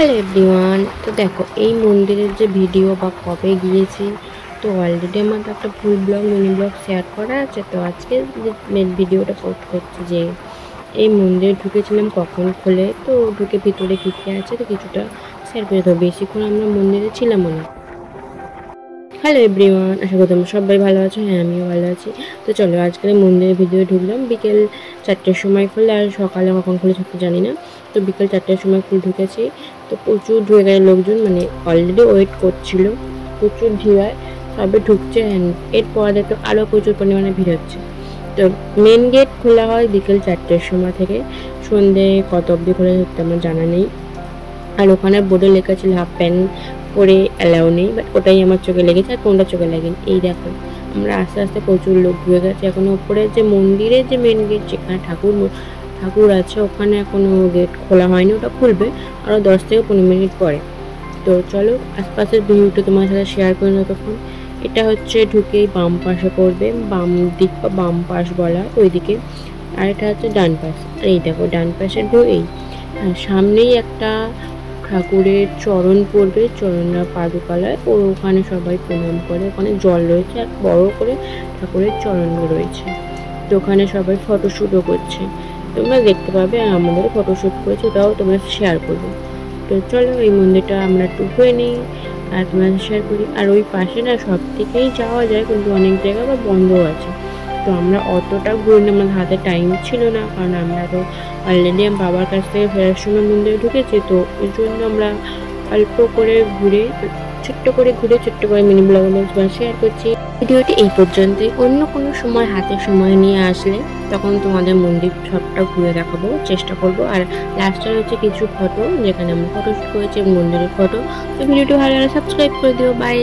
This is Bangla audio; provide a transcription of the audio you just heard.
Hello everyone. তো দেখো এই মন্দিরের যে ভিডিও বা কবে গিয়েছি, তো অলরেডি আমার তো একটা ফুল ব্লগ মিনি ব্লগ শেয়ার করা আছে। তো আজকে যে ভিডিওটা পোস্ট করছি যে এই মন্দিরে ঢুকেছিলাম কখন খোলে, তো ঢুকে ভিতরে কী কী আছে তো কিছুটা শেয়ার করে দেবো। বেশিক্ষণ আমরা মন্দিরে ছিলামও না। হ্যালো এভরিওয়ান, আশা করি তোমরা সবাই ভালো আছো। হ্যাঁ, আমিও ভালো আছি। তো চলো আজকের মন্দিরের ভিডিও ঢুকলাম বিকেল 4টের সময় খুলে, আর সকালে কখন খুলে সত্যি জানি না। তো বিকেল 4টের সময় খুলে ঢুকেছি। তো প্রচুর ঢুকে গেছে লোকজন, মানে অলরেডি ওয়েট করছিল, প্রচুর ভিড় হয়, সবে ঢুকছে। এরপর দেখো আরও প্রচুর পরিমাণে ভিড় হচ্ছে। তো মেন গেট খোলা হয় বিকেল 4টের সময় থেকে সন্ধে কত অবধি খোলা সত্যি আমার জানা নেই। আর ওখানে বোর্ডে লেখা ছিল হাফ প্যান্ট পরে অ্যালাউ নেই, বাট ওটাই আমার চোখে লেগেছে, আর কোনটা চোখে লাগেনি। এই দেখো আমরা আস্তে আস্তে প্রচুর লোক ঢুকে গেছে। এখন ওপরে যে মন্দিরের যে মেন গেট, যেখানে ঠাকুর আছে, ওখানে এখনো গেট খোলা হয়নি, ওটা খুলবে আরও 10 থেকে 15 মিনিট পরে। তো চলো আশপাশের ভিউটা তোমার সাথে শেয়ার করে নেবো। তখন এটা হচ্ছে ঢুকেই বাম পাশে পড়বে, বাম দিক বা বাম পাশ বলা ওইদিকে, আর এটা হচ্ছে ডান পাশ। আর এই দেখো ডান পাশের ঢু এই সামনেই একটা ঠাকুরের চরণ পড়বে, চরণরা পাদুকালায়, ও ওখানে সবাই প্রণাম করে। ওখানে জল রয়েছে আর বড় করে ঠাকুরের চরণ রয়েছে। তো ওখানে সবাই ফটোশ্যুটও করছে, তোমরা দেখতে পাবে। আর আমাদেরও ফটোশ্যুট করেছে, ওটাও তোমরা শেয়ার করবে। তো চলো এই মন্দিরটা আমরা একটু ঘুরে নিই আর তোমাদের শেয়ার করি। আর ওই পাশে না সব দিকেই যাওয়া যায়, কিন্তু অনেক জায়গা বা বন্ধও আছে। তো আমরা অতটা ঘুরে নিই, আমাদের হাতে টাইম ছিল না, কারণ আমরা তো অলরেডি আমার বাবার কাছ থেকে ফেরার সময় মন্দিরে ঢুকেছি। তো ওই জন্য আমরা অল্প করে ঘুরে, ছোট্ট করে মিনি ব্লগ শেয়ার করছি। ভিডিওটি এই পর্যন্তই। অন্য কোনো সময় হাতে সময় নিয়ে আসলে তখন তোমাদের মন্দির সবটা ঘুরে দেখাবো চেষ্টা করব। আর লাস্টে হচ্ছে কিছু ফটো, যেখানে আমরা ফটোশ্যুট করেছি মন্দিরের ফটো। তো ভিডিওটি ভালো লাগলে সাবস্ক্রাইব করে দিও। বাই।